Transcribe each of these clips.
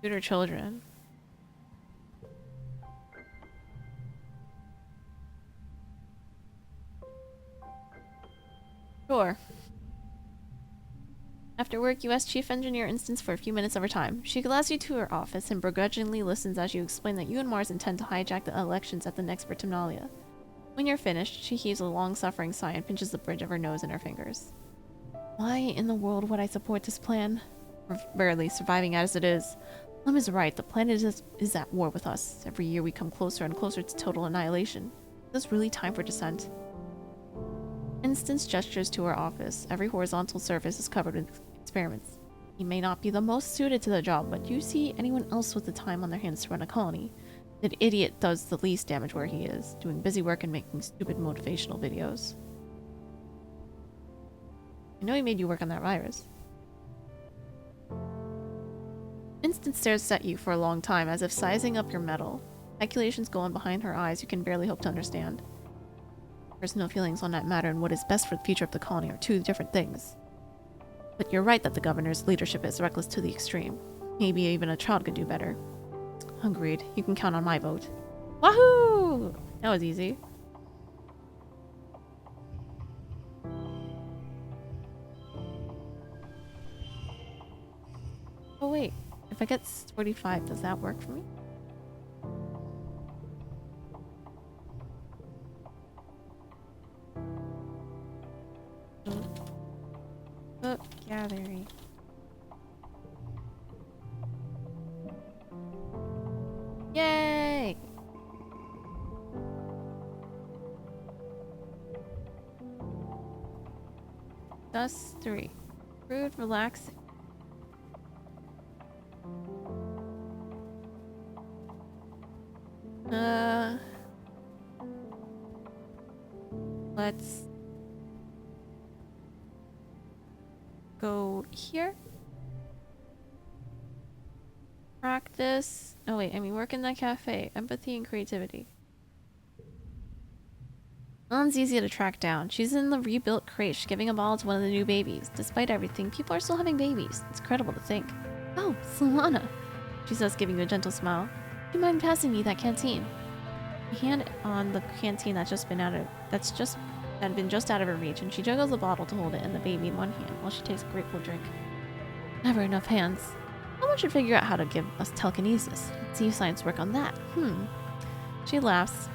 Tutor children. Sure. After work, you ask Chief Engineer Instance for a few minutes of her time. She allows you to her office and begrudgingly listens as you explain that you and Mars intend to hijack the elections at the next Vertimnalia. When you're finished, she heaves a long-suffering sigh and pinches the bridge of her nose in her fingers. Why in the world would I support this plan? We're barely surviving as it is. Lum is right, the planet is at war with us. Every year we come closer and closer to total annihilation. Is this really time for dissent? Instance gestures to her office. Every horizontal surface is covered with experiments. He may not be the most suited to the job, but do you see anyone else with the time on their hands to run a colony? That idiot does the least damage where he is, doing busy work and making stupid motivational videos. I know he made you work on that virus. Instance stares at you for a long time, as if sizing up your metal. Calculations go on behind her eyes you can barely hope to understand. Personal feelings on that matter and what is best for the future of the colony are two different things. But you're right that the governor's leadership is reckless to the extreme. Maybe even a child could do better. Agreed. You can count on my vote. Wahoo! That was easy. Oh wait, if I get 45, does that work for me? Book gathering. Yay! Thus 3. Rude, relaxing. Let's go here. Practice. Oh wait, I mean work in that cafe. Empathy and creativity. Ellen's easy to track down. She's in the rebuilt crèche, giving a ball to one of the new babies. Despite everything, people are still having babies. It's incredible to think. Oh, Solana, she says, giving you a gentle smile. Do you mind passing me that canteen? You hand on the canteen had been just out of her reach, and she juggles the bottle to hold it and the baby in one hand while she takes a grateful drink. Never enough hands. Someone should figure out how to give us telekinesis. Let's see if science work on that. She laughs,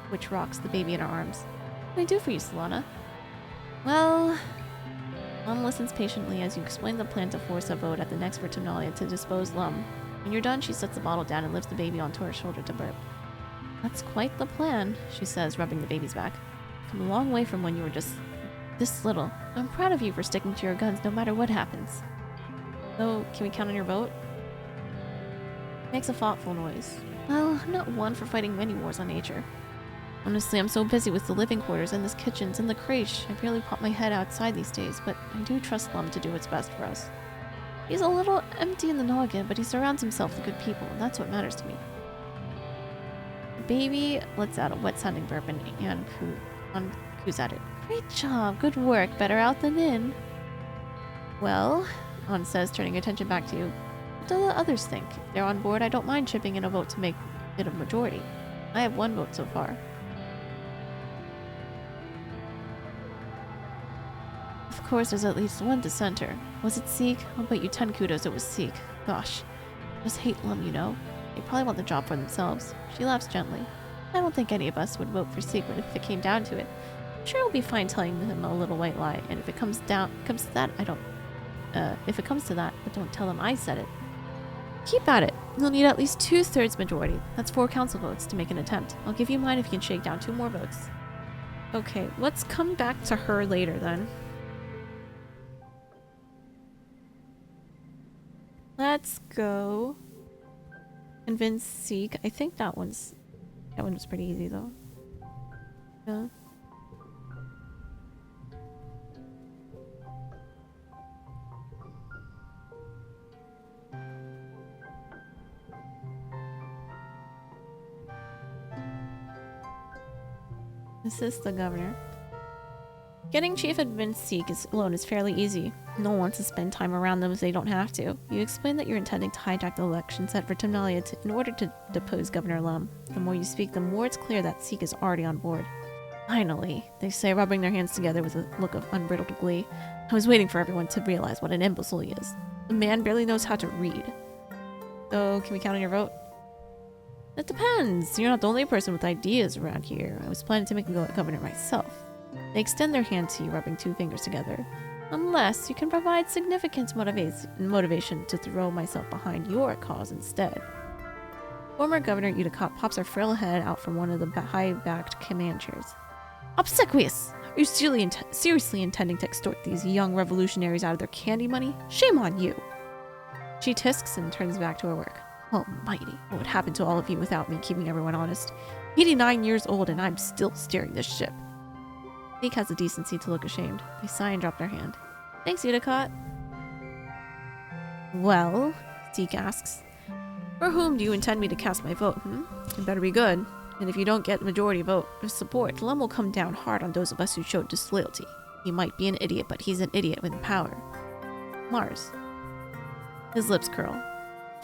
which rocks the baby in her arms. What can I do for you, Solana? Well... Lum listens patiently as you explain the plan to force a vote at the next Vertimnalia to dispose Lum. When you're done, she sets the bottle down and lifts the baby onto her shoulder to burp. That's quite the plan, she says, rubbing the baby's back. Come a long way from when you were just this little. I'm proud of you for sticking to your guns no matter what happens. So, can we count on your vote? Makes a thoughtful noise. Well, I'm not one for fighting many wars on nature. Honestly, I'm so busy with the living quarters and this kitchens and the crèche, I barely pop my head outside these days, but I do trust Lum to do what's best for us. He's a little empty in the noggin, but he surrounds himself with good people, and that's what matters to me. The baby lets out a wet-sounding burp and coos at it. Great job, good work, better out than in. Well, An says, turning attention back to you. What do the others think? If they're on board, I don't mind chipping in a vote to make it a majority. I have one vote so far. Of course, there's at least one dissenter. Was it Seek? I'll bet you 10 kudos it was Seek. Gosh, I just hate Lum, you know. They probably want the job for themselves. She laughs gently. I don't think any of us would vote for Seek, but if it came down to it, I'm sure it'll be fine telling him a little white lie. And if it comes to that, but don't tell him I said it. Keep at it. You'll need at least 2/3 majority. That's 4 council votes to make an attempt. I'll give you mine if you can shake down 2 more votes. Okay, let's come back to her later then. Let's go convince Seek. I think that one was pretty easy though. Yeah. This is the governor. Getting Chief Admin Seek alone is fairly easy. No one wants to spend time around them if they don't have to. You explain that you're intending to hijack the election set for Timnalia in order to depose Governor Lum. The more you speak, the more it's clear that Seek is already on board. Finally, they say, rubbing their hands together with a look of unbridled glee. I was waiting for everyone to realize what an imbecile he is. The man barely knows how to read. So, can we count on your vote? It depends. You're not the only person with ideas around here. I was planning to make a governor myself. They extend their hand to you, rubbing two fingers together. Unless you can provide significant motivation to throw myself behind your cause instead. Former Governor Udicott pops her frail head out from one of the high-backed command chairs. Obsequious! Are you seriously intending to extort these young revolutionaries out of their candy money? Shame on you! She tisks and turns back to her work. Almighty, what would happen to all of you without me keeping everyone honest? 89 years old and I'm still steering this ship. Seek has the decency to look ashamed. They sigh and drop their hand. Thanks, Udicott. Well, Seek asks, for whom do you intend me to cast my vote, It better be good. And if you don't get the majority vote of support, Lum will come down hard on those of us who showed disloyalty. He might be an idiot, but he's an idiot with power. Mars. His lips curl.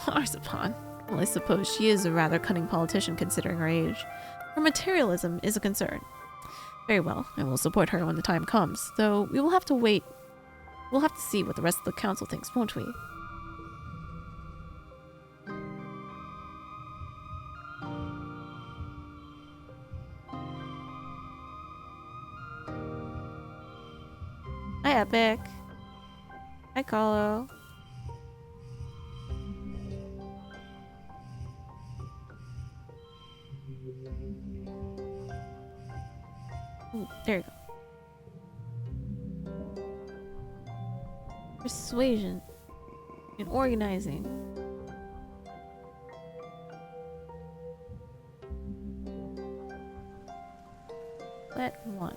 Marzipan. Well, I suppose she is a rather cunning politician considering her age. Her materialism is a concern. Very well, I will support her when the time comes, though we will have to wait. We'll have to see what the rest of the council thinks, won't we? Hi, Epic. Hi, Colo. Ooh, there you go. Persuasion and organizing. Let one.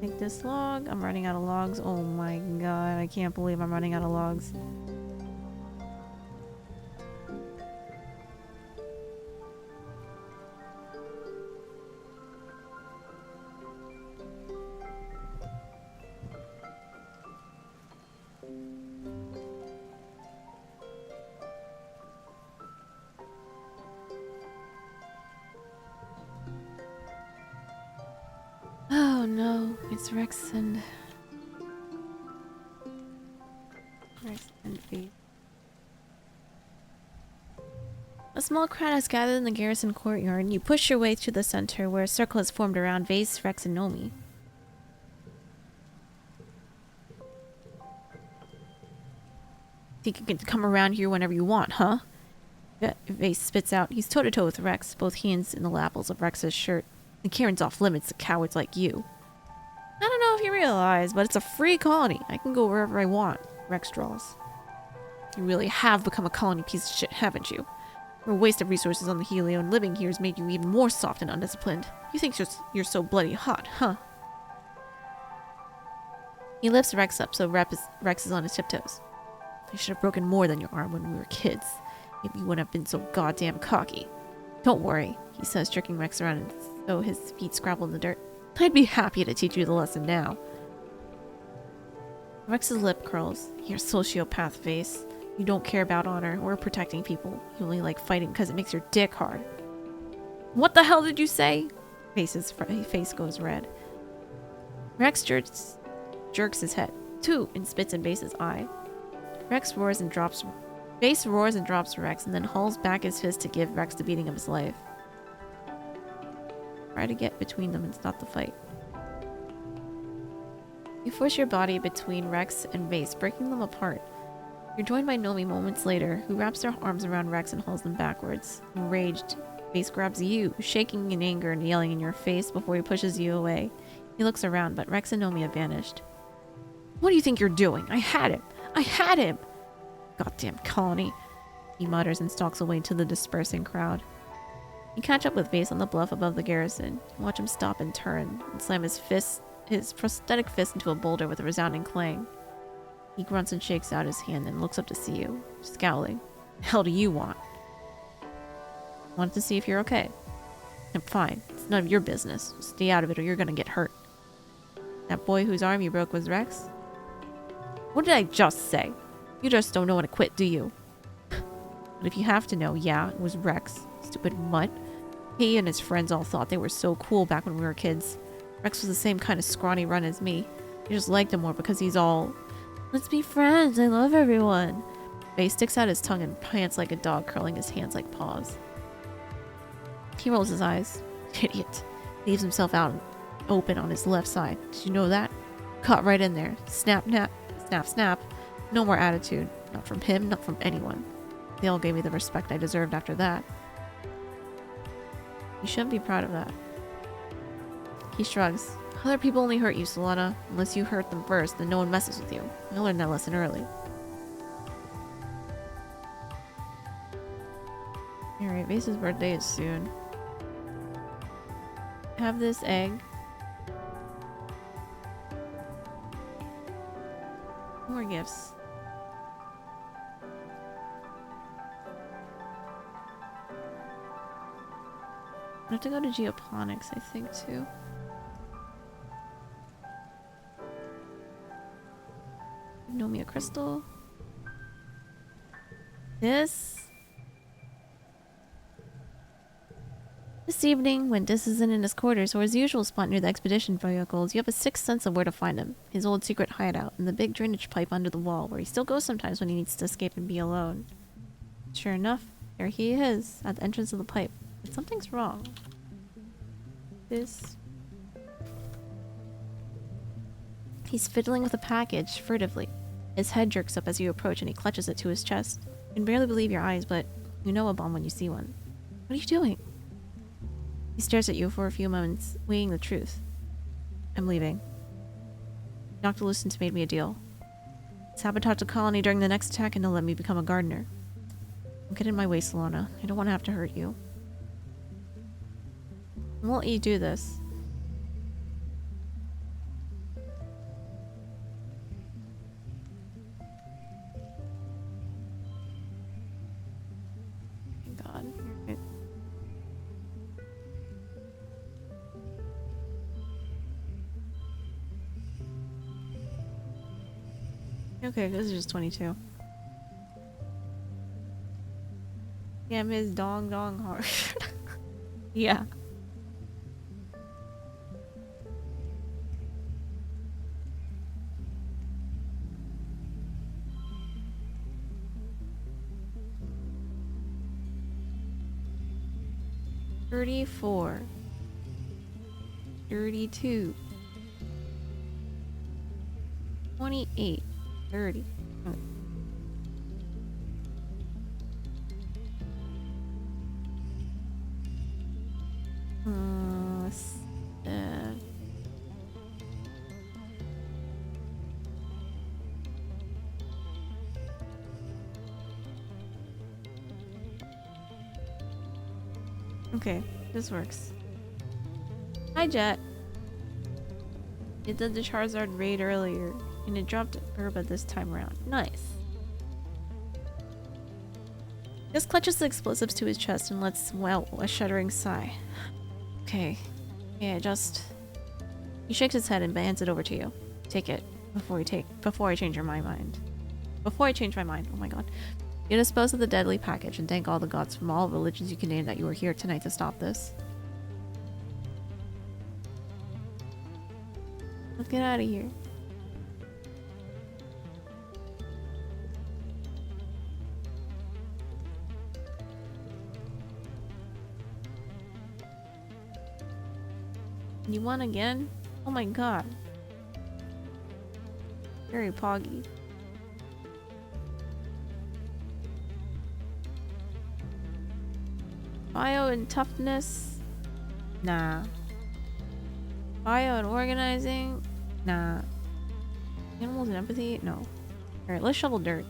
Take this log. I'm running out of logs. Oh my god, I can't believe I'm running out of logs. Oh no, it's Rex and Faith. A small crowd has gathered in the garrison courtyard, and you push your way to the center where a circle has formed around Vase, Rex, and Nomi. Think you can come around here whenever you want, huh? Vase spits out. He's toe-to-toe with Rex, both hands in the lapels of Rex's shirt. The Karen's off limits to cowards like you. I don't know if you realize, but it's a free colony. I can go wherever I want, Rex draws. You really have become a colony piece of shit, haven't you? You're a waste of resources on the Helio, and living here has made you even more soft and undisciplined. You think you're so bloody hot, huh? He lifts Rex up so Rex is on his tiptoes. I should have broken more than your arm when we were kids. Maybe you wouldn't have been so goddamn cocky. Don't worry, he says, jerking Rex around so his feet scrabble in the dirt. I'd be happy to teach you the lesson now. Rex's lip curls. You're a sociopath, Vase. You don't care about honor or protecting people. You only like fighting because it makes your dick hard. What the hell did you say? Vase's face goes red. Rex jerks his head, too, and spits in Vase's eye. Vase roars and drops Rex and then hauls back his fist to give Rex the beating of his life. Try to get between them and stop the fight. You force your body between Rex and Vase, breaking them apart. You're joined by Nomi moments later, who wraps her arms around Rex and hauls them backwards. Enraged, Vase grabs you, shaking in anger and yelling in your face before he pushes you away. He looks around, but Rex and Nomi have vanished. What do you think you're doing? I had him! I had him! Goddamn colony, he mutters and stalks away to the dispersing crowd. You catch up with Vase on the bluff above the garrison. You watch him stop and turn, and slam his prosthetic fist into a boulder with a resounding clang. He grunts and shakes out his hand and looks up to see you, scowling. The hell do you want? Wanted to see if you're okay. I'm fine. It's none of your business. Stay out of it or you're gonna get hurt. That boy whose arm you broke was Rex? What did I just say? You just don't know when to quit, do you? But if you have to know, yeah, it was Rex. Stupid mutt. He and his friends all thought they were so cool back when we were kids. Rex was the same kind of scrawny run as me. You just liked him more because he's all, let's be friends, I love everyone. But he sticks out his tongue and pants like a dog, curling his hands like paws. He rolls his eyes. Idiot. Leaves himself out open on his left side. Did you know that? Caught right in there. Snap, snap, snap, snap. No more attitude. Not from him, not from anyone. They all gave me the respect I deserved after that. You shouldn't be proud of that. He shrugs. Other people only hurt you, Solana. Unless you hurt them first, then no one messes with you. I learned that lesson early. Alright, Vase's birthday is soon. Have this egg. More gifts. I have to go to geoponics, I think, too. Nomia crystal. This evening, when Dis isn't in his quarters or his usual spot near the expedition vehicles, you have a sixth sense of where to find him. His old secret hideout and the big drainage pipe under the wall, where he still goes sometimes when he needs to escape and be alone. Sure enough, there he is, at the entrance of the pipe. But something's wrong. This... He's fiddling with a package, furtively. His head jerks up as you approach and he clutches it to his chest. You can barely believe your eyes, but you know a bomb when you see one. What are you doing? He stares at you for a few moments, weighing the truth. I'm leaving. Noctilucent made me a deal. Sabotage the colony during the next attack and they'll let me become a gardener. Don't get in my way, Solana. I don't want to have to hurt you. I won't let you do this. Thank God. Right. Okay, this is just 22. Yeah, Ms. Dong Dong Hard. Yeah. $34. $32. $28. $30. Okay. Okay, this works. Hi, Jet. It did the Charizard raid earlier, and it dropped Herba this time around. Nice. Just clutches the explosives to his chest and lets out a shuddering sigh. Okay. Yeah, just... He shakes his head and hands it over to you. Take it before I change my mind. Before I change my mind. Oh my god. You dispose of the deadly package and thank all the gods from all religions you can name that you were here tonight to stop this. Let's get out of here. You won again? Oh my god. Very poggy. Bio and toughness? Nah. Bio and organizing? Nah. Animals and empathy? No. Alright, let's shovel dirt.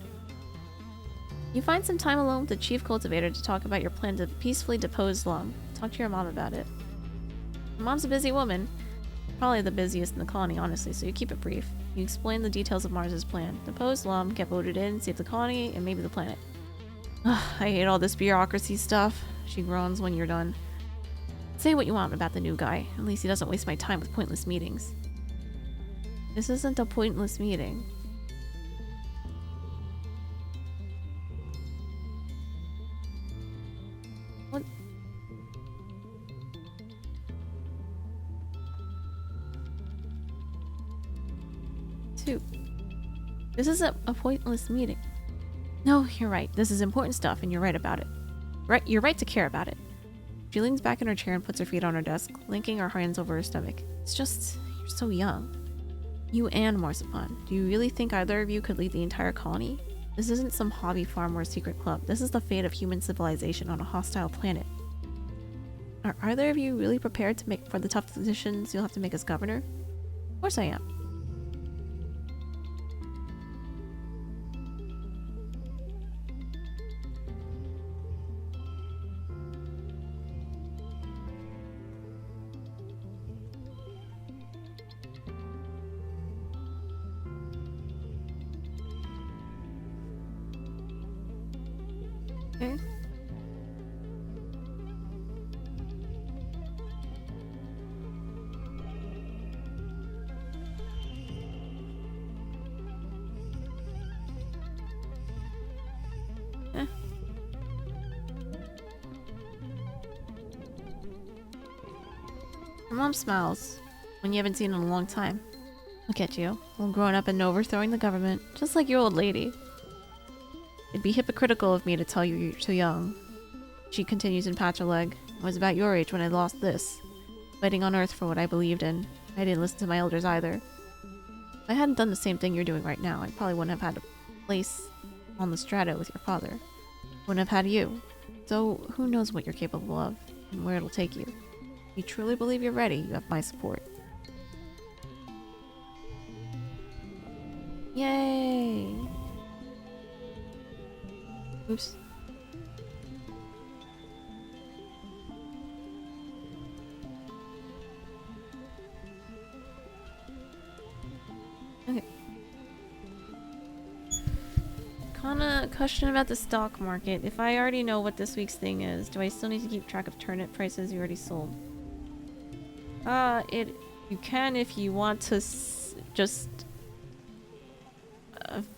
You find some time alone with the chief cultivator to talk about your plan to peacefully depose Lum. Talk to your mom about it. Your mom's a busy woman. Probably the busiest in the colony, honestly, so you keep it brief. You explain the details of Mars's plan. Depose Lum, get voted in, save the colony, and maybe the planet. Ugh, I hate all this bureaucracy stuff. She groans when you're done. Say what you want about the new guy. At least he doesn't waste my time with pointless meetings. This isn't a pointless meeting. What? Two. This isn't a pointless meeting. No, you're right. This is important stuff, and you're right about it. Right, you're right to care about it. She leans back in her chair and puts her feet on her desk, linking her hands over her stomach. It's just, you're so young. You and Marzipan. Do you really think either of you could lead the entire colony? This isn't some hobby farm or secret club. This is the fate of human civilization on a hostile planet. Are either of you really prepared to make for the tough decisions you'll have to make as governor? Of course I am. Okay. Her mom smiles when you haven't seen in a long time. Look at you, all grown up and overthrowing the government, just like your old lady. It'd be hypocritical of me to tell you you're too young. She continues and pats her leg. I was about your age when I lost this. Fighting on Earth for what I believed in. I didn't listen to my elders either. If I hadn't done the same thing you're doing right now, I probably wouldn't have had a place on the strata with your father. Wouldn't have had you. So who knows what you're capable of and where it'll take you. If you truly believe you're ready, you have my support. Yay! Oops. Okay. Kinda question about the stock market. If I already know what this week's thing is, do I still need to keep track of turnip prices you already sold? You can if you want to just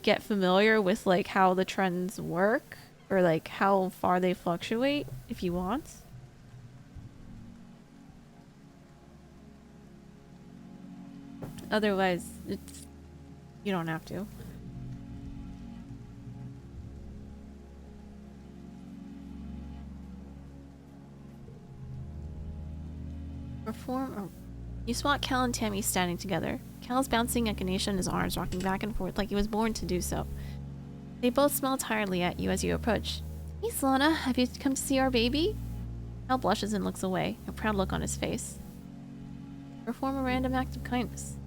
get familiar with like how the trends work or like how far they fluctuate if you want. Otherwise, you don't have to. You spot Cal and Tammy standing together. Cal's bouncing echinacea in his arms, rocking back and forth like he was born to do so. They both smile tiredly at you as you approach. Hey Solana, have you come to see our baby? Cal blushes and looks away, a proud look on his face. Perform a random act of kindness.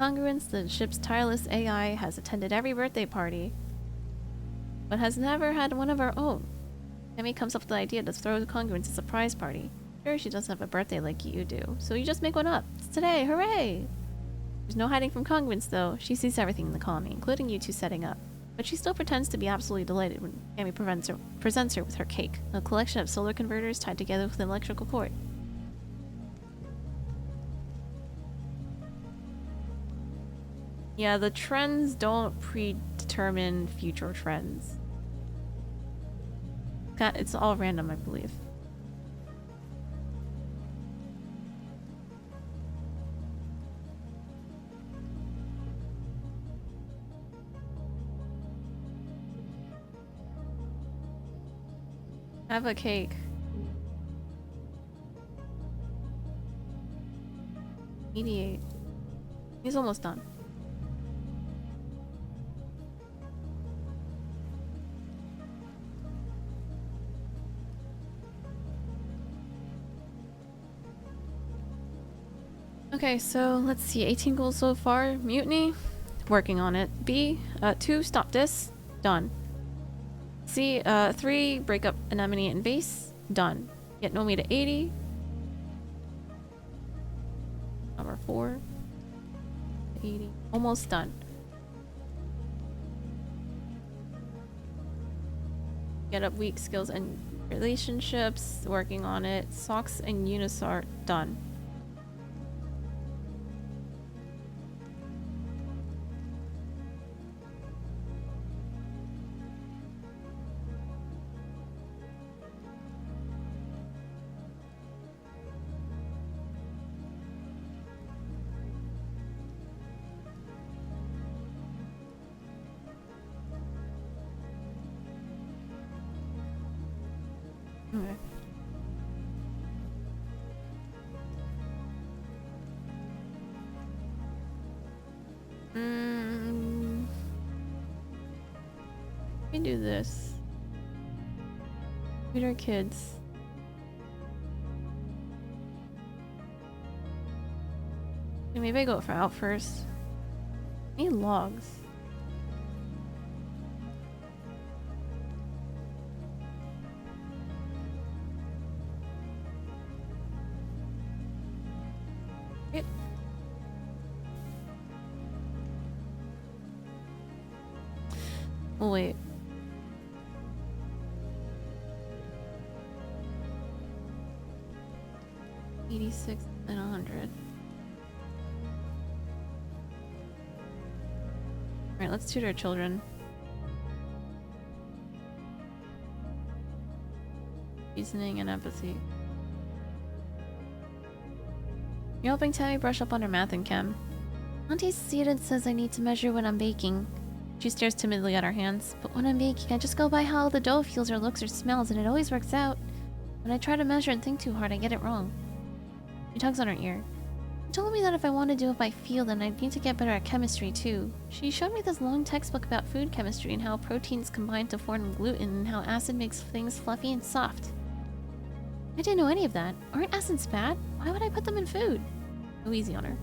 Congruence, the ship's tireless AI, has attended every birthday party, but has never had one of her own. Tammy comes up with the idea to throw Congruence a surprise party. Sure, she doesn't have a birthday like you do, so you just make one up. It's today, hooray! There's no hiding from Congruence, though. She sees everything in the colony, including you two setting up. But she still pretends to be absolutely delighted when Tammy presents her with her cake, a collection of solar converters tied together with an electrical cord. Yeah, the trends don't predetermine future trends. It's all random, I believe. Have a cake. Mediate. He's almost done. Okay, so let's see. 18 goals so far. Mutiny. Working on it. B. 2. Stop this. Done. C. 3. Break up anemone and base. Done. Get Nomi to 80. Number 4. 80. Almost done. Get up weak skills and Relationships, working on it. Socks and Unisart, done. Okay. We do this. Feed our kids. Okay, maybe I go for out first. I need logs. Yep. Oh, wait. $86 and $100. Alright, let's tutor our children. Reasoning and empathy. You're helping Tammy brush up on her math and chem. Auntie's student says I need to measure when I'm baking. She stares timidly at her hands. But when I'm baking, I just go by how the dough feels or looks or smells, and it always works out. When I try to measure and think too hard, I get it wrong. She tugs on her ear. She told me that if I want to do it by feel, then I'd need to get better at chemistry too. She showed me this long textbook about food chemistry and how proteins combine to form gluten and how acid makes things fluffy and soft. I didn't know any of that. Aren't acids bad? Why would I put them in food? Go easy on her.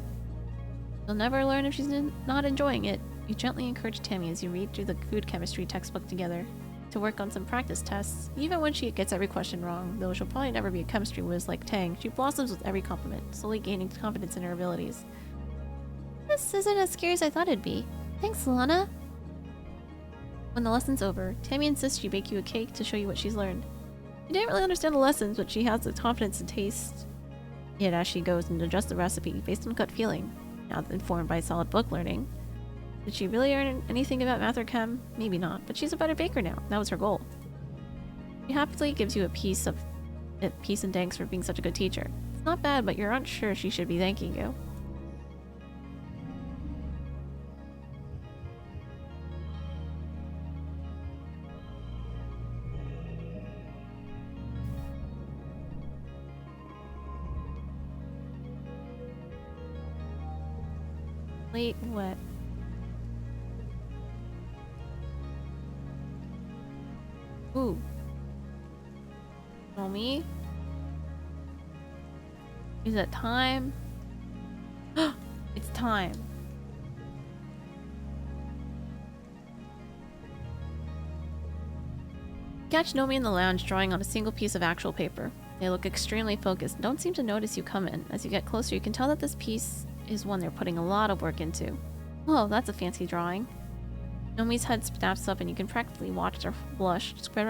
You'll never learn if she's not enjoying it. You gently encourage Tammy as you read through the food chemistry textbook together to work on some practice tests. Even when she gets every question wrong, though she'll probably never be a chemistry whiz like Tang, she blossoms with every compliment, slowly gaining confidence in her abilities. This isn't as scary as I thought it'd be. Thanks, Lana. When the lesson's over, Tammy insists she bake you a cake to show you what she's learned. She didn't really understand the lessons, but she has the confidence to taste it as she goes and adjust the recipe based on gut feeling, now informed by solid book learning. Did she really learn anything about math or chem? Maybe not, but she's a better baker now. That was her goal. She happily gives you a piece and thanks for being such a good teacher. It's not bad, but you're unsure she should be thanking you. Wait, what? Ooh. Know me? Is it time? It's time. Catch Nomi in the lounge drawing on a single piece of actual paper. They look extremely focused and don't seem to notice you come in. As you get closer, you can tell that this piece is one they're putting a lot of work into. Whoa, that's a fancy drawing. Nomi's head snaps up and you can practically watch their blush spread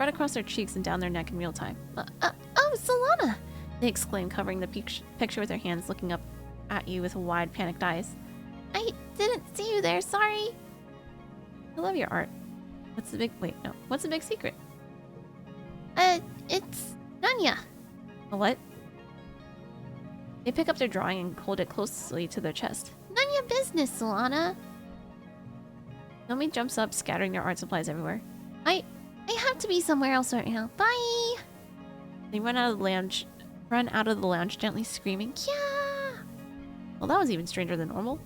across their cheeks and down their neck in real time. Oh, Solana! They exclaim, covering the picture with their hands, looking up at you with wide, panicked eyes. I didn't see you there, sorry! I love your art. What's the big secret? It's Nanya. A what? They pick up their drawing and hold it closely to their chest. None your business, Solana. Nomi jumps up, scattering their art supplies everywhere. I have to be somewhere else right now. Bye. They run out of the lounge, gently screaming, "Yeah!" Well, that was even stranger than normal.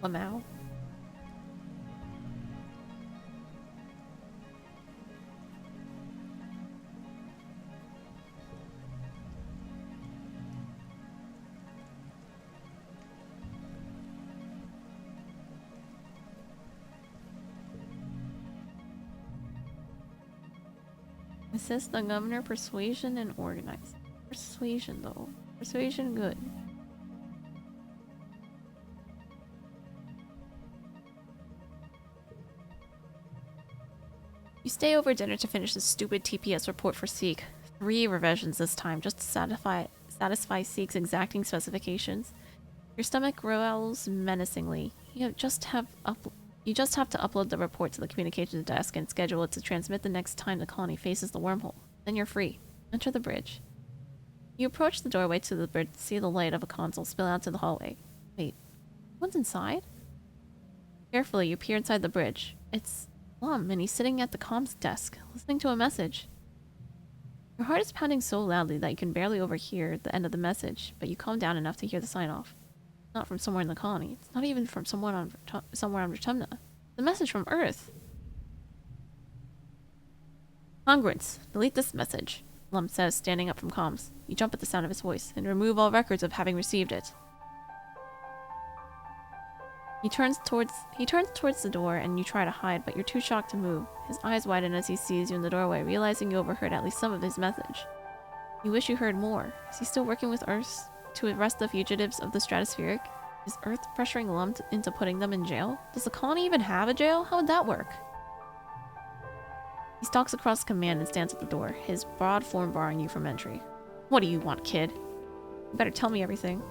Lamau. Assist the governor, persuasion, and organize. Persuasion, though. Persuasion, good. You stay over dinner to finish this stupid TPS report for Seek. 3 revisions this time, just to satisfy Seek's exacting specifications. Your stomach growls menacingly. You just have to upload the report to the communications desk and schedule it to transmit the next time the colony faces the wormhole. Then you're free. Enter the bridge. You approach the doorway to the bridge to see the light of a console spill out to the hallway. Wait, what's inside? Carefully, you peer inside the bridge. It's Lum, and he's sitting at the comms desk, listening to a message. Your heart is pounding so loudly that you can barely overhear the end of the message, but you calm down enough to hear the sign-off. Not from somewhere in the colony. It's not even from somewhere on Vertumna. The message from Earth. Congruence. Delete this message, Lum says, standing up from comms. You jump at the sound of his voice, and remove all records of having received it. He turns towards the door, and you try to hide, but you're too shocked to move. His eyes widen as he sees you in the doorway, realizing you overheard at least some of his message. You wish you heard more. Is he still working with Earth to arrest the fugitives of the stratospheric? Is Earth pressuring Lum into putting them in jail? Does the colony even have a jail? How would that work? He stalks across command and stands at the door, his broad form barring you from entry. What do you want, kid? You better tell me everything.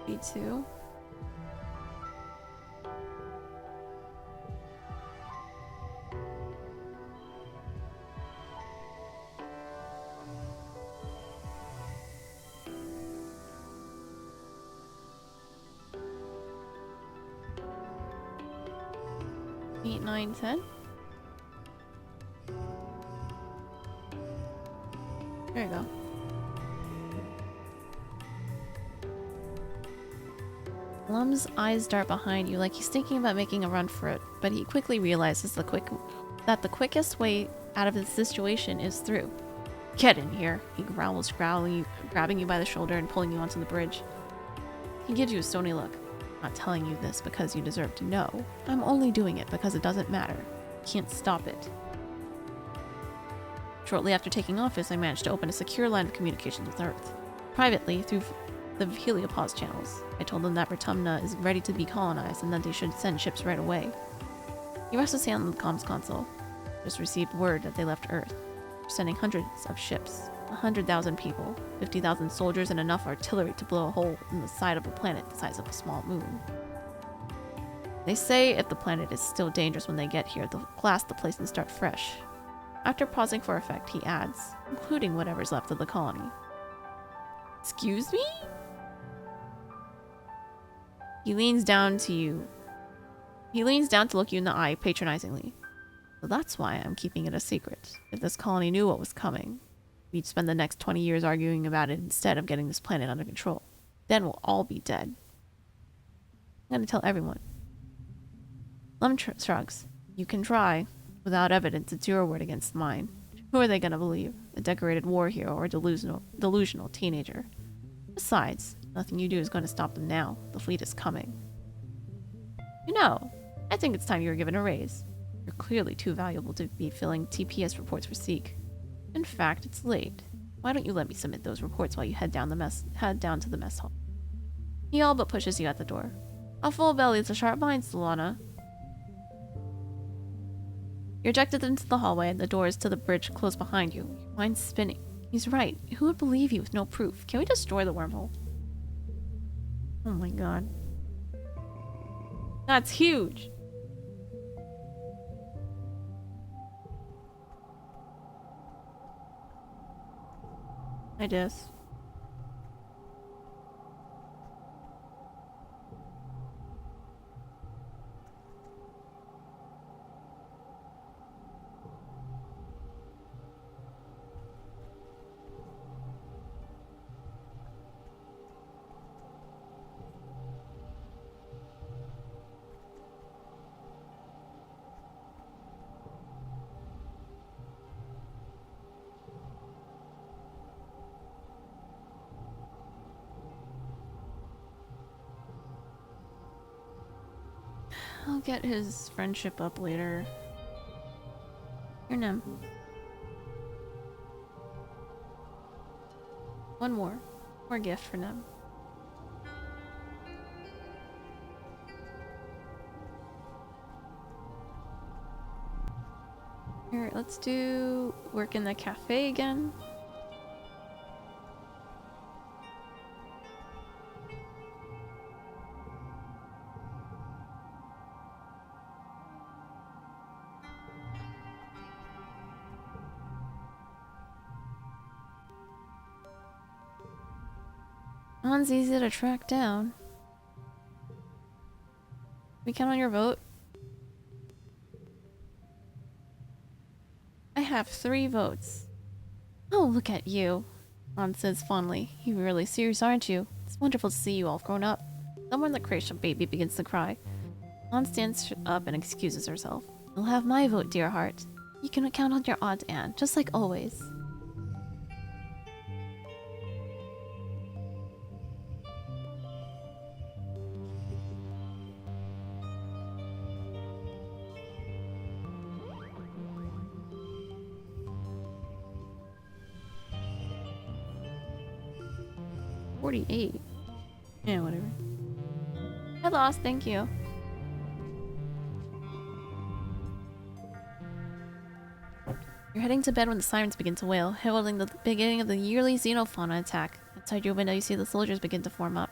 B2. Eight, 9, 10. There you go. Lum's eyes dart behind you like he's thinking about making a run for it, but he quickly realizes that the quickest way out of this situation is through. Get in here, he growls, grabbing you by the shoulder and pulling you onto the bridge. He gives you a stony look. I'm not telling you this because you deserve to know. I'm only doing it because it doesn't matter. You can't stop it. Shortly after taking office, I managed to open a secure line of communications with Earth. Privately, through the heliopause channels. I told them that Vertumna is ready to be colonized and that they should send ships right away. He rests his hand on the comms console. Just received word that they left Earth. They're sending hundreds of ships, 100,000 people, 50,000 soldiers, and enough artillery to blow a hole in the side of a planet the size of a small moon. They say if the planet is still dangerous when they get here, they'll glass the place and start fresh. After pausing for effect, he adds, including whatever's left of the colony. Excuse me? He leans down to you. He leans down to look you in the eye, patronizingly. So that's why I'm keeping it a secret. If this colony knew what was coming, we'd spend the next 20 years arguing about it instead of getting this planet under control. Then we'll all be dead. I'm gonna tell everyone. Lum shrugs. You can try. Without evidence, it's your word against mine. Who are they gonna believe? A decorated war hero or a delusional teenager? Besides, nothing you do is going to stop them now. The fleet is coming. You know, I think it's time you were given a raise. You're clearly too valuable to be filling TPS reports for Seek. In fact, it's late. Why don't you let me submit those reports while you head down to the mess hall? He all but pushes you at the door. A full belly is a sharp mind, Solana. You're ejected into the hallway and the doors to the bridge close behind you. Your mind's spinning. He's right. Who would believe you with no proof? Can we destroy the wormhole? Oh my god. That's huge! I guess. I'll get his friendship up later. Here, Nem. One more. More gift for Nem. Here, let's do work in the cafe again. One's easy to track down. We count on your vote? I have 3 votes. Oh, look at you. On says fondly. You're really serious, aren't you? It's wonderful to see you all grown up. Somewhere in the creche, baby begins to cry. Anne stands up and excuses herself. You'll have my vote, dear heart. You can count on your Aunt Anne, just like always. $48. Yeah, whatever. I lost, thank you. You're heading to bed when the sirens begin to wail, heralding the beginning of the yearly xenofauna attack. Outside your window, you see the soldiers begin to form up.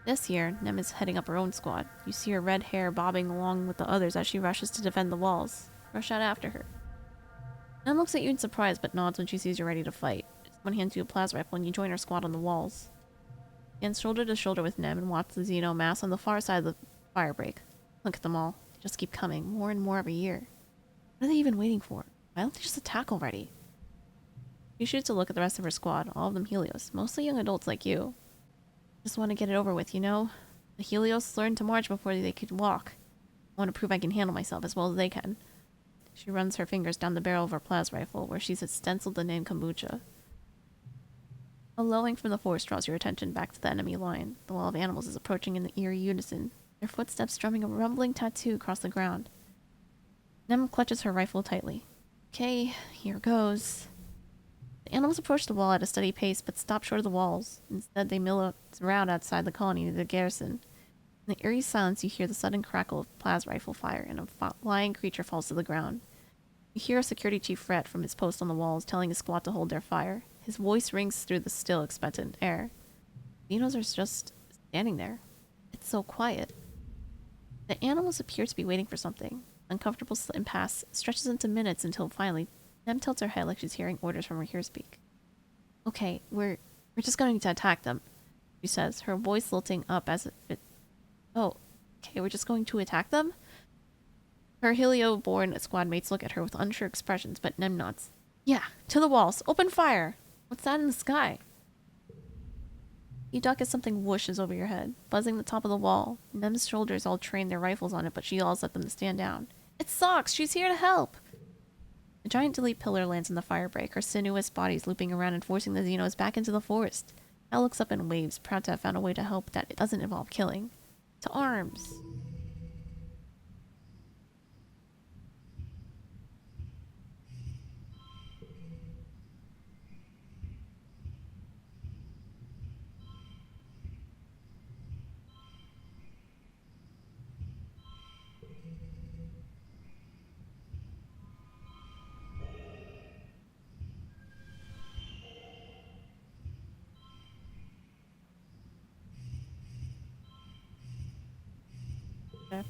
This year, Nem is heading up her own squad. You see her red hair bobbing along with the others as she rushes to defend the walls. Rush out after her. Nem looks at you in surprise but nods when she sees you're ready to fight. Someone hands you a plasma rifle and you join her squad on the walls. Stand shoulder to shoulder with Nem and watch the Xeno mass on the far side of the fire break. Look at them all. They just keep coming, more and more every year. What are they even waiting for? Why don't they just attack already? She shoots a look at the rest of her squad, all of them Helios, mostly young adults like you. Just want to get it over with, you know? The Helios learned to march before they could walk. I want to prove I can handle myself as well as they can. She runs her fingers down the barrel of her plasma rifle, where she's stenciled the name Kombucha. A lowing from the forest draws your attention back to the enemy line. The wall of animals is approaching in eerie unison, their footsteps drumming a rumbling tattoo across the ground. Nem clutches her rifle tightly. Okay, here goes. The animals approach the wall at a steady pace, but stop short of the walls. Instead, they mill around outside the colony near the garrison. In the eerie silence, you hear the sudden crackle of plasma rifle fire, and a flying creature falls to the ground. You hear a security chief fret from his post on the walls, telling his squad to hold their fire. His voice rings through the still, expectant air. Xenos are just standing there. It's so quiet. The animals appear to be waiting for something. Uncomfortable impasse stretches into minutes until finally, Nem tilts her head like she's hearing orders from her hearspeak. Okay, we're just going to attack them, she says, her voice lilting up as if it... Oh, okay, we're just going to attack them? Her Helio-born squad mates look at her with unsure expressions, but Nem nods. Yeah, to the walls, open fire! What's that in the sky? You duck as something whooshes over your head, buzzing the top of the wall. Nem's shoulders all train their rifles on it, but she yells at them to stand down. It's Sox! She's here to help! A giant delete pillar lands in the firebreak, her sinuous bodies looping around and forcing the Xenos back into the forest. Al looks up and waves, proud to have found a way to help that it doesn't involve killing. To arms! Okay.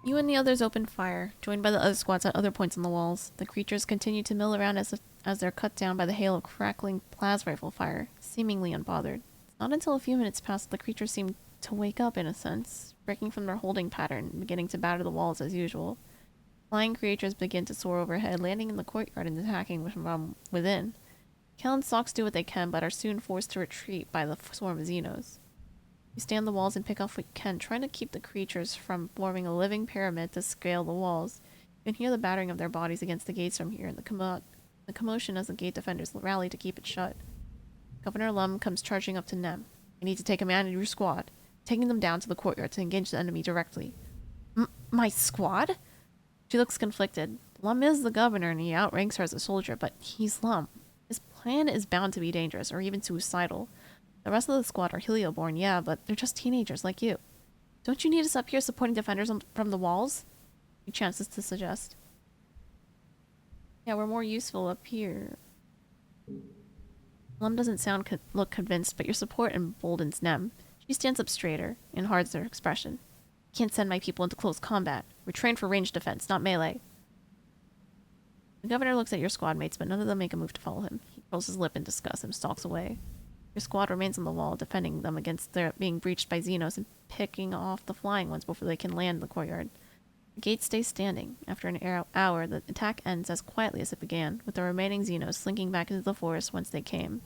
You and the others open fire, joined by the other squads at other points on the walls. The creatures continue to mill around as they're cut down by the hail of crackling plasma rifle fire, seemingly unbothered. It's not until a few minutes pass the creatures seem to wake up in a sense, breaking from their holding pattern and beginning to batter the walls as usual. Flying creatures begin to soar overhead, landing in the courtyard and attacking from within. Kel and Socks do what they can, but are soon forced to retreat by the swarm of Xenos. You stand the walls and pick off what you can, trying to keep the creatures from forming a living pyramid to scale the walls. You can hear the battering of their bodies against the gates from here, and the commotion as the gate defenders rally to keep it shut. Governor Lum comes charging up to Nem. "I need to take a man in your squad," taking them down to the courtyard to engage the enemy directly. My squad?" She looks conflicted. Lum is the governor and he outranks her as a soldier, but he's Lum. His plan is bound to be dangerous, or even suicidal. The rest of the squad are Helioborn, yeah, but they're just teenagers like you. "Don't you need us up here supporting defenders from the walls?" He chances to suggest. "Yeah, we're more useful up here." Lum doesn't look convinced, but your support emboldens Nem. She stands up straighter and hards her expression. "Can't send my people into close combat. We're trained for ranged defense, not melee." The governor looks at your squad mates, but none of them make a move to follow him. He curls his lip in disgust and stalks away. Your squad remains on the wall, defending them against their being breached by Xenos and picking off the flying ones before they can land in the courtyard. The gate stays standing. After an hour, the attack ends as quietly as it began, with the remaining Xenos slinking back into the forest whence they came.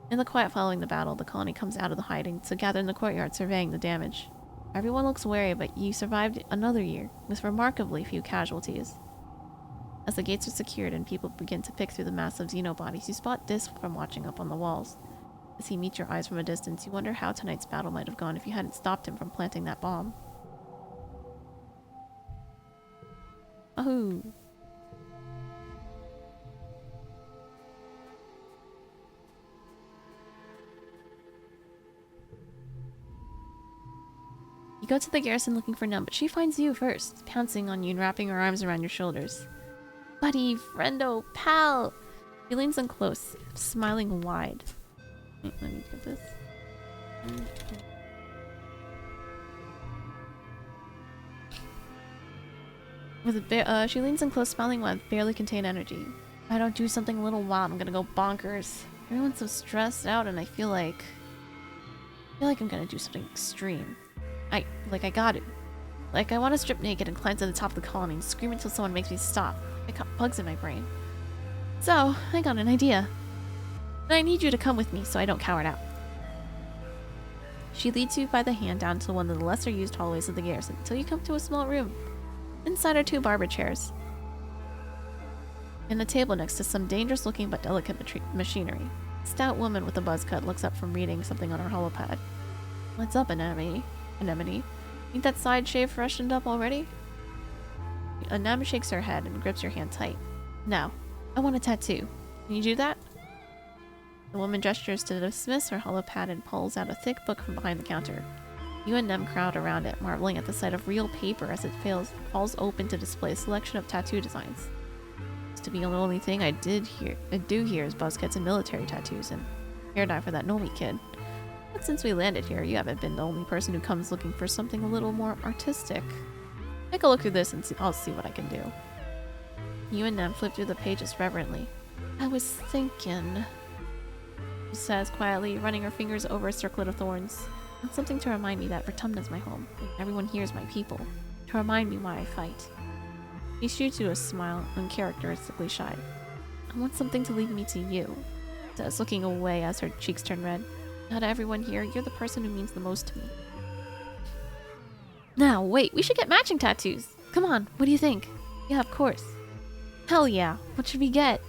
In the quiet following the battle, the colony comes out of the hiding to gather in the courtyard, surveying the damage. Everyone looks wary, but you survived another year, with remarkably few casualties. As the gates are secured and people begin to pick through the massive xenobodies, you spot Disc from watching up on the walls. As he meets your eyes from a distance, you wonder how tonight's battle might have gone if you hadn't stopped him from planting that bomb. Oh. You go to the garrison looking for Nem, but she finds you first, pouncing on you and wrapping her arms around your shoulders. "Buddy, friendo, pal!" She leans in close, smiling wide. Wait, let me get this. She leans in close, smiling wide, barely contained energy. "If I don't do something a little wild, I'm gonna go bonkers. Everyone's so stressed out, and I feel like I'm gonna do something extreme. I got it. Like, I want to strip naked and climb to the top of the colony and scream until someone makes me stop. I got bugs in my brain. So, I got an idea. And I need you to come with me so I don't cower out." She leads you by the hand down to one of the lesser used hallways of the garrison until you come to a small room. Inside are two barber chairs and a table next to some dangerous looking but delicate machinery. A stout woman with a buzz cut looks up from reading something on her holopad. "What's up, Anemone? Need that side shave freshened up already?" Anem shakes her head and grips your hand tight. "No, I want a tattoo. Can you do that?" The woman gestures to dismiss her holopad and pulls out a thick book from behind the counter. You and Nem crowd around it, marveling at the sight of real paper as it falls open to display a selection of tattoo designs. It's to be the only thing I do here is buzz cuts and military tattoos and hair dye for that Nomi kid. But since we landed here, you haven't been the only person who comes looking for something a little more artistic. Take a look through this and I'll see what I can do. You and Nem flip through the pages reverently. "I was thinking," she says quietly, running her fingers over a circlet of thorns. "And something to remind me that Vertumna's my home, and everyone here is my people. To remind me why I fight." He shoots you a smile, uncharacteristically shy. "I want something to lead me to you," says, looking away as her cheeks turn red. "Out of everyone here, you're the person who means the most to me." "Now, wait, we should get matching tattoos. Come on, what do you think?" "Yeah, of course." "Hell yeah, what should we get?"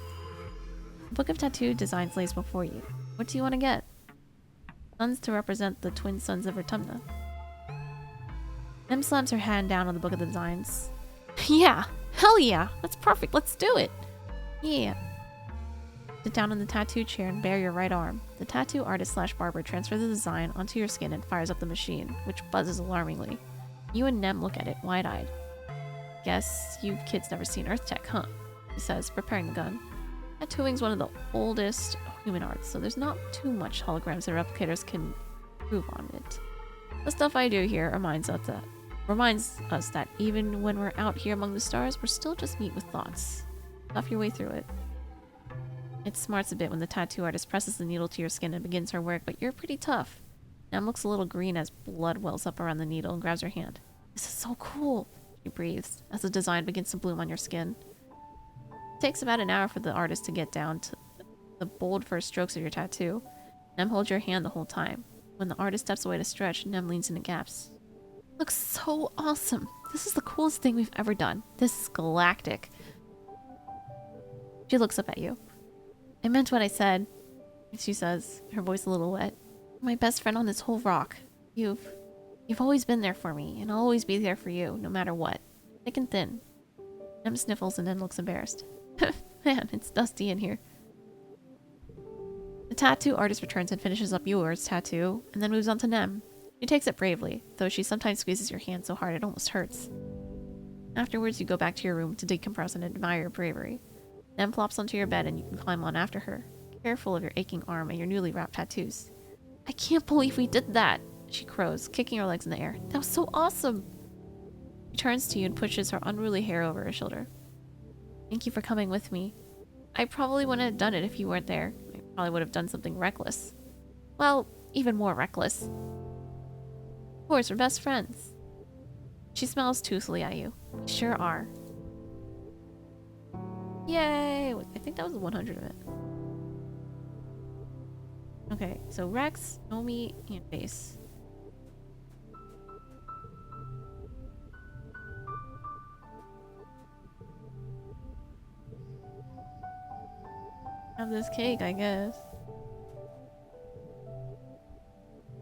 A book of tattoo designs lays before you. What do you want to get? Suns to represent the twin sons of Vertumna. Em slams her hand down on the book of the designs. "Yeah, hell yeah, that's perfect, let's do it." "Yeah." Sit down in the tattoo chair and bare your right arm. The tattoo artist / barber transfers the design onto your skin and fires up the machine, which buzzes alarmingly. You and Nem look at it, wide-eyed. "Guess you kids never seen Earth Tech, huh?" he says, preparing the gun. Tattooing's one of the oldest human arts, so there's not too much holograms and replicators can prove on it. The stuff I do here reminds us Reminds us that even when we're out here among the stars, we're still just meat with thoughts. Tough your way through it. It smarts a bit when the tattoo artist presses the needle to your skin and begins her work, but you're pretty tough. Nem looks a little green as blood wells up around the needle and grabs her hand. This is so cool, she breathes, as the design begins to bloom on your skin. It takes about an hour for the artist to get down to the bold first strokes of your tattoo. Nem holds your hand the whole time. When the artist steps away to stretch, Nem leans into gaps. Looks so awesome. This is the coolest thing we've ever done. This is galactic. She looks up at you. I meant what I said, she says, her voice a little wet. My best friend on this whole rock. You've always been there for me, and I'll always be there for you, no matter what. Thick and thin. Nem sniffles and then looks embarrassed. Man, it's dusty in here. The tattoo artist returns and finishes up yours tattoo, and then moves on to Nem. She takes it bravely, though she sometimes squeezes your hand so hard it almost hurts. Afterwards, you go back to your room to decompress and admire your bravery. Nem flops onto your bed and you can climb on after her, careful of your aching arm and your newly wrapped tattoos. I can't believe we did that, she crows, kicking her legs in the air. That was so awesome! She turns to you and pushes her unruly hair over her shoulder. Thank you for coming with me. I probably wouldn't have done it if you weren't there. I probably would have done something reckless. Well, even more reckless. Of course, we're best friends. She smiles toothily at you. We sure are. Yay! I think that was 100 of it. Okay, so Rex, Nomi, and Base. Have this cake, I guess.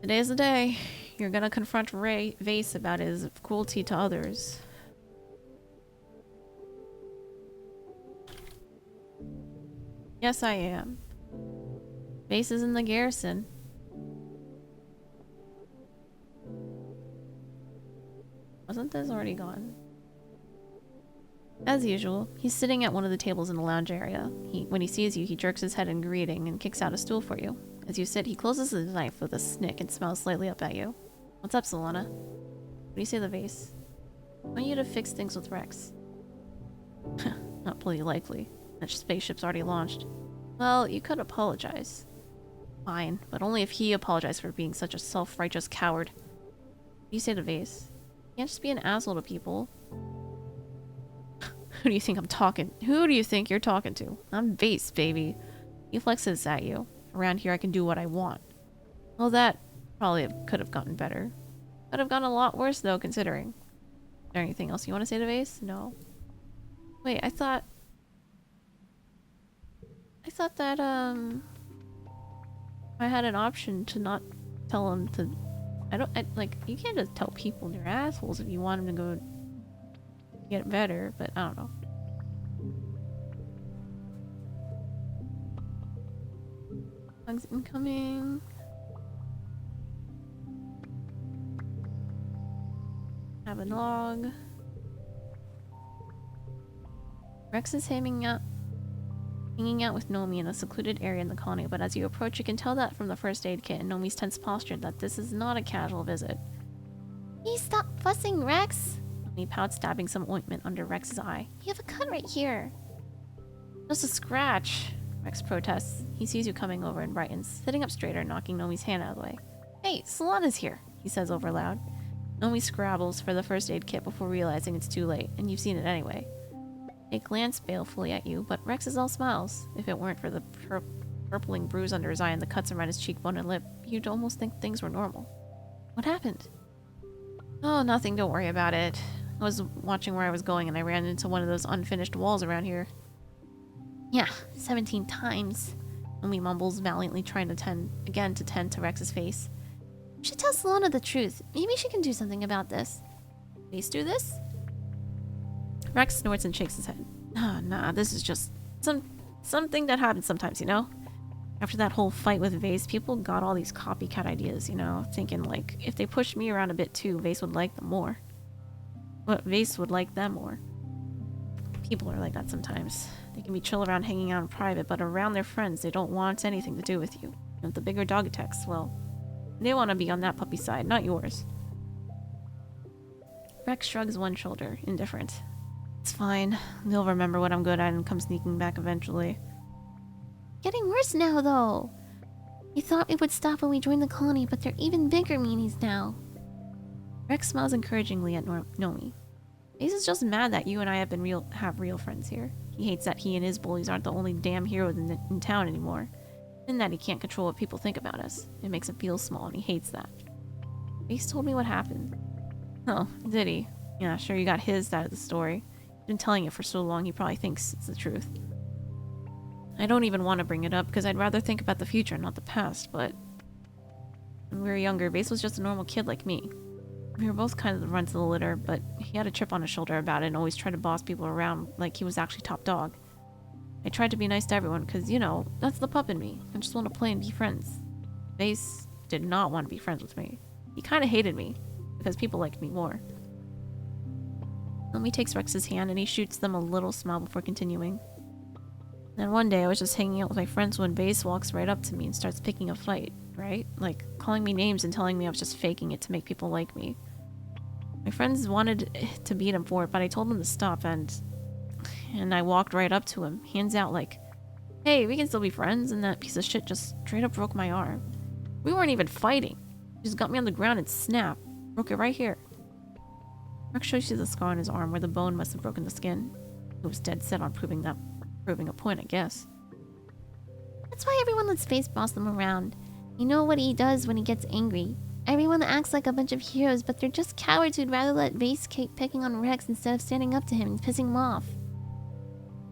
Today's the day. You're gonna confront Vase about his cruelty to others. Yes, I am. Vase is in the garrison. Wasn't this already gone? As usual, he's sitting at one of the tables in the lounge area. When he sees you, he jerks his head in greeting and kicks out a stool for you. As you sit, he closes his knife with a snick and smiles slightly up at you. What's up, Solana? What do you say to the Vase? I want you to fix things with Rex. Not really likely. That spaceship's already launched. Well, you could apologize. Fine, but only if he apologized for being such a self-righteous coward. What do you say to Vase? You can't just be an asshole to people. Who do you think I'm talking? Who do you think you're talking to? I'm Vase, baby. He flexes at you. Around here I can do what I want. Well, that probably could have gotten better. Could have gone a lot worse though, considering. Is there anything else you want to say to Vase? No. Wait, I thought that I had an option to not tell him to. Like, you can't just tell people they're assholes if you want them to go get better, but I don't know. Bugs incoming. Have a log. Rex is hanging out with Nomi in a secluded area in the colony, but as you approach, you can tell that from the first aid kit and Nomi's tense posture that this is not a casual visit. Please stop fussing, Rex! Nomi pouts, dabbing some ointment under Rex's eye. You have a cut right here. Just a scratch, Rex protests. He sees you coming over and brightens, sitting up straighter, knocking Nomi's hand out of the way. Hey, Solana's here, he says over loud. Nomi scrabbles for the first aid kit before realizing it's too late, and you've seen it anyway. They glance balefully at you, but Rex is all smiles. If it weren't for the purpling bruise under his eye and the cuts around his cheekbone and lip, you'd almost think things were normal. What happened? Oh, nothing, don't worry about it. I was watching where I was going and I ran into one of those unfinished walls around here. Yeah, 17 times. Nomi mumbles, valiantly trying to tend to Rex's face. You should tell Solana the truth. Maybe she can do something about this. Please do this? Rex snorts and shakes his head. Nah, this is just something that happens sometimes, you know? After that whole fight with Vase, people got all these copycat ideas, you know? Thinking, like, if they pushed me around a bit too, Vase would like them more. But Vase would like them more. People are like that sometimes. They can be chill around hanging out in private, but around their friends, they don't want anything to do with you. And if the bigger dog attacks, well, they want to be on that puppy side, not yours. Rex shrugs one shoulder, indifferent. It's fine. They'll remember what I'm good at and come sneaking back eventually. Getting worse now, though. We thought we would stop when we joined the colony, but they're even bigger meanies now. Rex smiles encouragingly at Nomi. Ace is just mad that you and I have real friends here. He hates that he and his bullies aren't the only damn heroes in town anymore. And that he can't control what people think about us. It makes him feel small, and he hates that. Ace told me what happened. Oh, did he? Yeah, sure, you got his side of the story. He's been telling it for so long, he probably thinks it's the truth. I don't even want to bring it up, because I'd rather think about the future, not the past, but... When we were younger, Base was just a normal kid like me. We were both kind of the runt of the litter, but he had a chip on his shoulder about it and always tried to boss people around like he was actually top dog. I tried to be nice to everyone because, you know, that's the pup in me. I just want to play and be friends. Base did not want to be friends with me. He kind of hated me because people liked me more. Nomi takes Rex's hand and he shoots them a little smile before continuing. Then one day I was just hanging out with my friends when Base walks right up to me and starts picking a fight, right? Like calling me names and telling me I was just faking it to make people like me. My friends wanted to beat him for it, but I told them to stop and I walked right up to him, hands out like, hey, we can still be friends, and that piece of shit just straight up broke my arm. We weren't even fighting. He just got me on the ground and snapped. Broke it right here. Rex shows you the scar on his arm where the bone must have broken the skin. He was dead set on proving a point, I guess. That's why everyone lets Face boss them around. You know what he does when he gets angry. Everyone acts like a bunch of heroes, but they're just cowards who'd rather let Face keep picking on Rex instead of standing up to him and pissing him off.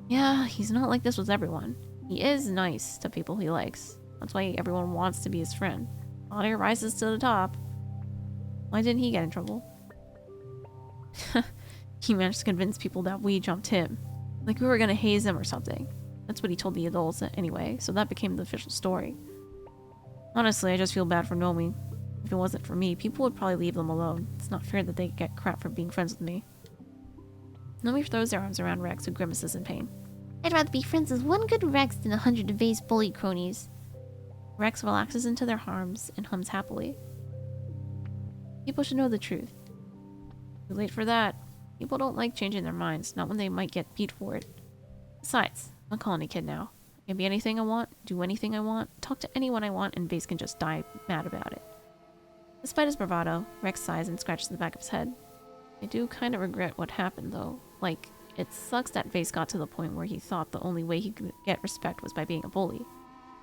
Yeah, he's not like this with everyone. He is nice to people he likes. That's why everyone wants to be his friend. Otter rises to the top. Why didn't he get in trouble? He managed to convince people that we jumped him. Like we were gonna haze him or something. That's what he told the adults anyway, so that became the official story. Honestly, I just feel bad for Nomi. If it wasn't for me, people would probably leave them alone. It's not fair that they get crap for being friends with me. Nomi throws their arms around Rex, who grimaces in pain. I'd rather be friends with one good Rex than 100 Vase bully cronies. Rex relaxes into their arms and hums happily. People should know the truth. Too late for that. People don't like changing their minds, not when they might get beat for it. Besides, I'm a colony kid now. I can be anything I want, do anything I want, talk to anyone I want, and Base can just die mad about it. Despite his bravado, Rex sighs and scratches the back of his head. I do kind of regret what happened, though. Like, it sucks that Vase got to the point where he thought the only way he could get respect was by being a bully.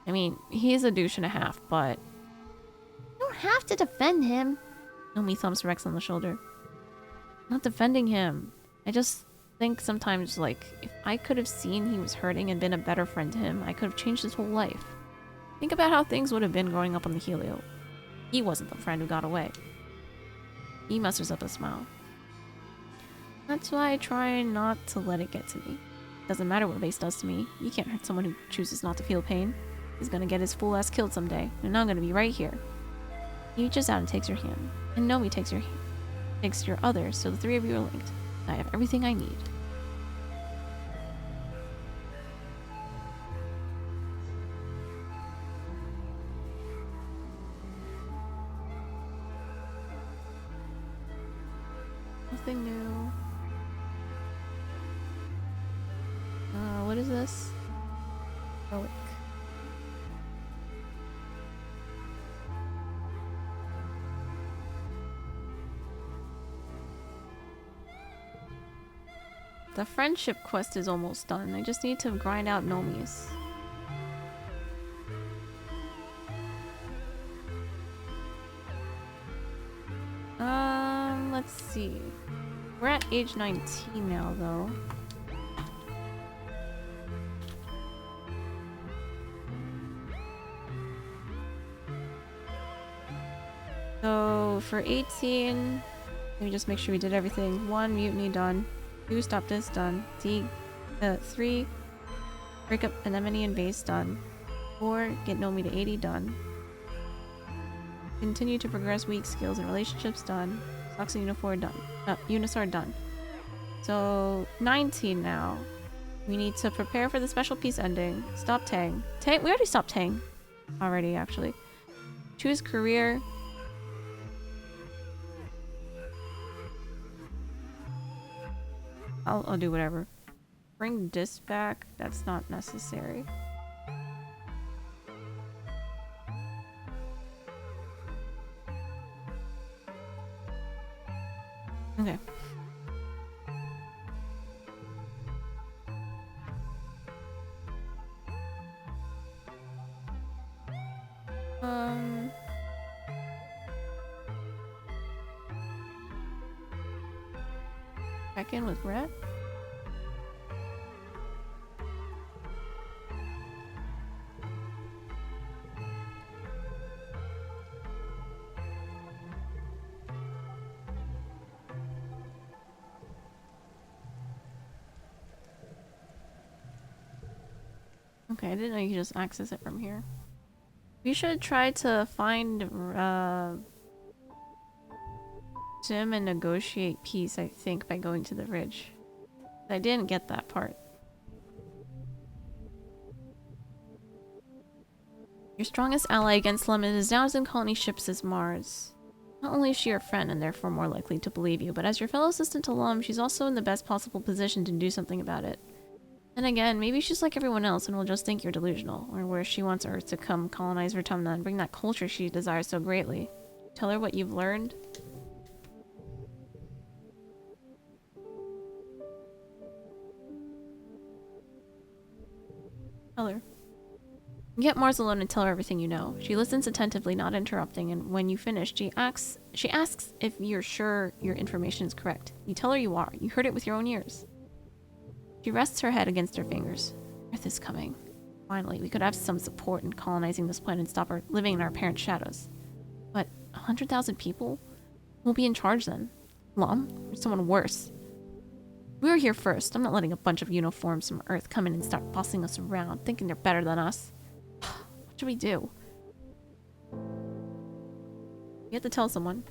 I mean, he is a douche and a half, but... You don't have to defend him. Nomi thumps Rex on the shoulder. I'm not defending him. I just think sometimes, like, if I could have seen he was hurting and been a better friend to him, I could have changed his whole life. Think about how things would have been growing up on the Helio. He wasn't the friend who got away. He musters up a smile. That's why I try not to let it get to me. Doesn't matter what Vase does to me. You can't hurt someone who chooses not to feel pain. He's gonna get his fool ass killed someday, and I'm gonna be right here. He reaches out and takes your hand, and Nomi takes your hand. Takes your other, so the three of you are linked. I have everything I need. Nothing new. What is this? Relic. The friendship quest is almost done. I just need to grind out Nomi's. Let's see. We're at age 19 now, though. So, for 18, let me just make sure we did everything. 1, mutiny done. 2, stop this done. 3, break up anemone and base done. 4, get Nomi to 80 done. Continue to progress weak skills and relationships done. Socks and Unisaur done. Unisaur done. So 19 now. We need to prepare for the special piece ending. Stop Tang. We already stopped Tang. Already, actually. Choose career. I'll do whatever. Bring this back. That's not necessary. Okay. Check in with Rhett. Okay, I didn't know you could just access it from here. We should try to find Jim and negotiate peace, I think, by going to the ridge. I didn't get that part. Your strongest ally against Lemon is now as in colony ships as Mars. Not only is she your friend and therefore more likely to believe you, but as your fellow assistant to Lum, she's also in the best possible position to do something about it. And again, maybe she's like everyone else and will just think you're delusional, or where she wants Earth to come colonize Vertumna and bring that culture she desires so greatly. Tell her what you've learned. Tell her. Get Mars alone and tell her everything you know. She listens attentively, not interrupting, and when you finish, she asks if you're sure your information is correct. You tell her you are. You heard it with your own ears. She rests her head against her fingers. Earth is coming. Finally, we could have some support in colonizing this planet and stop her living in our parents' shadows. But 100,000 people? Who'll be in charge then? Lum? Or someone worse? We were here first. I'm not letting a bunch of uniforms from Earth come in and start bossing us around, thinking they're better than us. What should we do? We have to tell someone.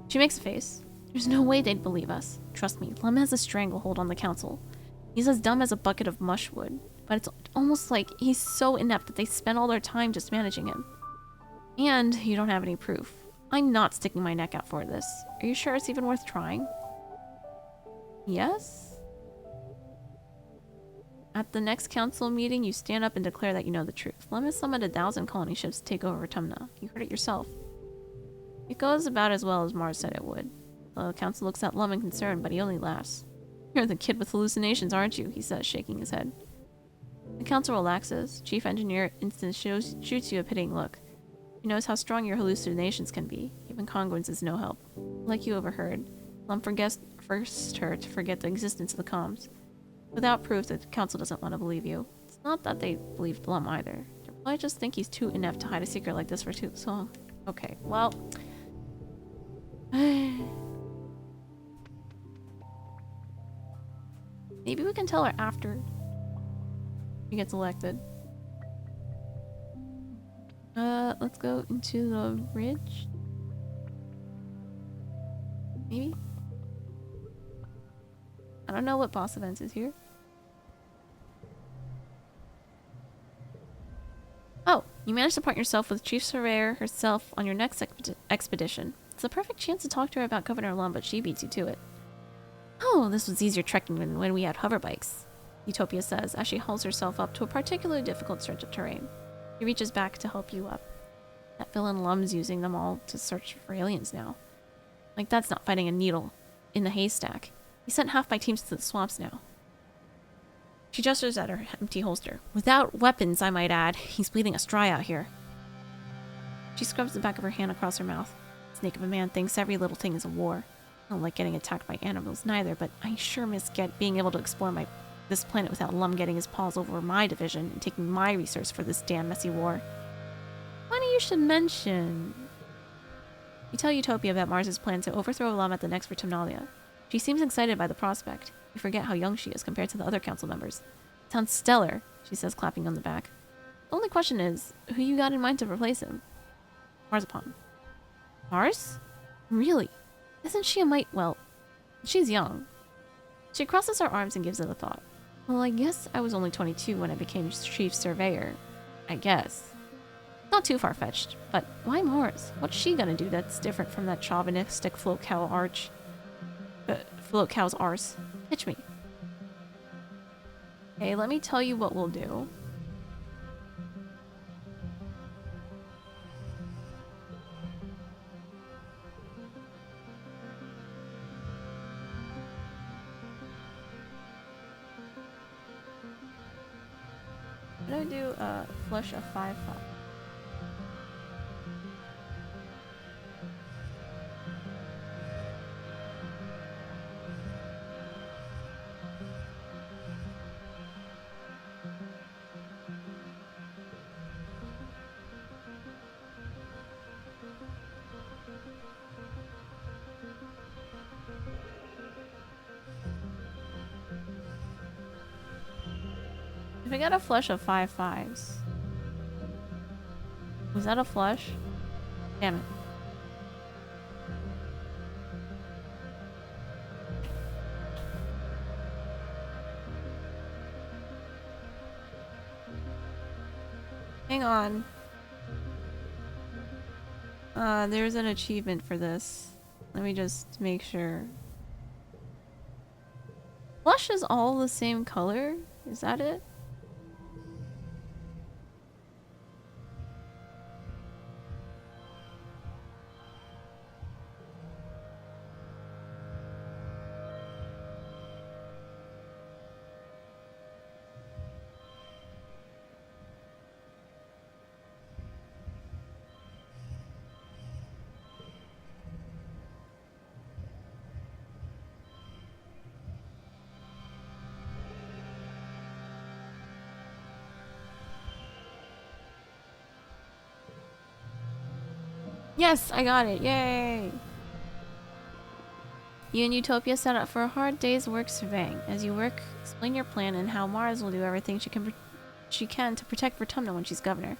She makes a face. There's no way they'd believe us. Trust me, Lum has a stranglehold on the council. He's as dumb as a bucket of mushwood, but it's almost like he's so inept that they spend all their time just managing him. And you don't have any proof. I'm not sticking my neck out for this. Are you sure it's even worth trying? Yes? At the next council meeting, you stand up and declare that you know the truth. Lum has summoned 1,000 colony ships to take over Vertumna. You heard it yourself. It goes about as well as Mars said it would. The council looks at Lum in concern, but he only laughs. You're the kid with hallucinations, aren't you? He says, shaking his head. The council relaxes. Chief Engineer instant shoots you a pitying look. He knows how strong your hallucinations can be. Even congruence is no help. Like you overheard, Lum forced her to forget the existence of the comms. Without proof, the council doesn't want to believe you. It's not that they believed Lum either. They probably just think he's too inept to hide a secret like this for too long. Okay, well... Maybe we can tell her after he gets elected. Let's go into the ridge. Maybe? I don't know what boss events is here. Oh, you managed to point yourself with Chief Surveyor herself on your next expedition. It's a perfect chance to talk to her about Governor Lum, but she beats you to it. Oh, this was easier trekking than when we had hover bikes, Utopia says as she hauls herself up to a particularly difficult stretch of terrain. She reaches back to help you up. That villain Lum's using them all to search for aliens now. Like that's not fighting a needle in the haystack. He sent half my teams to the swamps now. She gestures at her empty holster. Without weapons, I might add. He's bleeding us dry out here. She scrubs the back of her hand across her mouth. Snake of a man thinks every little thing is a war. I don't like getting attacked by animals neither, but I sure miss being able to explore this planet without Lum getting his paws over my division and taking my resource for this damn messy war. Funny you should mention. You tell Utopia about Mars's plan to overthrow Lum at the next Vertumnalia. She seems excited by the prospect. You forget how young she is compared to the other council members. Sounds stellar, she says, clapping on the back. The only question is, who you got in mind to replace him? Marzipan. Mars? Really? Isn't she a mite? Well, she's young. She crosses her arms and gives it a thought. Well, I guess I was only 22 when I became Chief Surveyor. I guess. Not too far-fetched, but why Mars? What's she gonna do that's different from that chauvinistic float cow's arse? Pitch me. Okay, let me tell you what we'll do. I'm gonna do a flush of 5/5. If I got a flush of 5/5s. Was that a flush? Damn it. Hang on. There's an achievement for this. Let me just make sure. Flush is all the same color? Is that it? Yes, I got it. Yay! You and Utopia set out for a hard day's work surveying. As you work, explain your plan and how Mars will do everything she can to protect Vertumna when she's governor.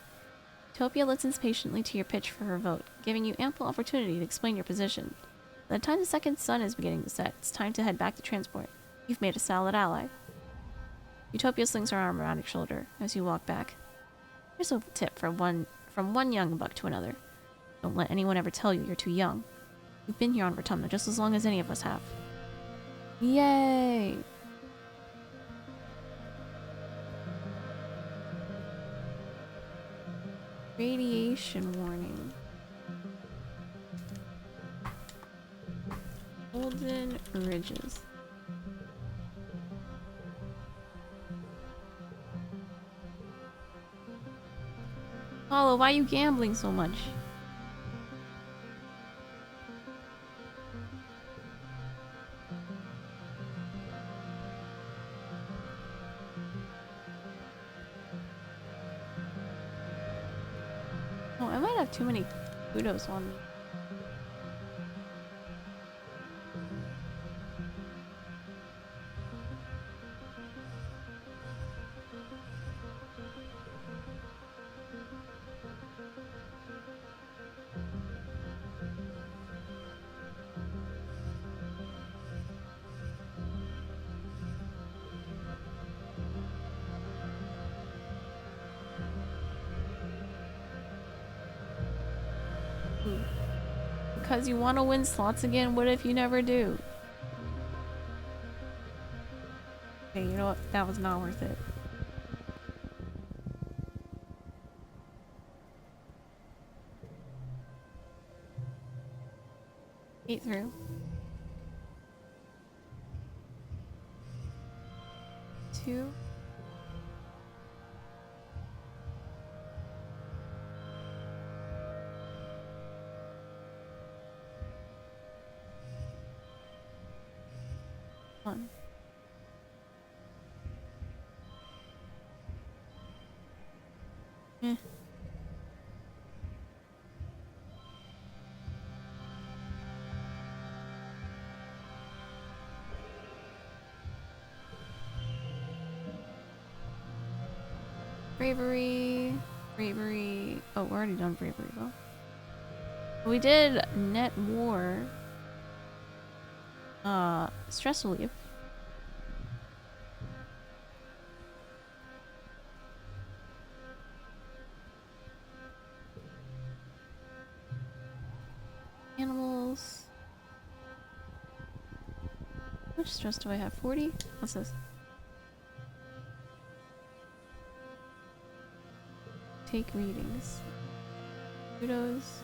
Utopia listens patiently to your pitch for her vote, giving you ample opportunity to explain your position. By the time the second sun is beginning to set, it's time to head back to transport. You've made a solid ally. Utopia slings her arm around your shoulder as you walk back. Here's a tip from one young buck to another. Don't let anyone ever tell you you're too young. You've been here on Vertumna just as long as any of us have. Yay! Radiation warning. Golden Ridges. Paula, why are you gambling so much? Oh, I might have too many kudos on me. Because you want to win slots again? What if you never do? Okay, you know what? That was not worth it. Eat through. 2. One. Eh. Bravery. Bravery. Oh, we're already done bravery though. We did net war. Stress relief. Animals. much stress do I have? 40? What's this? Take readings. Kudos.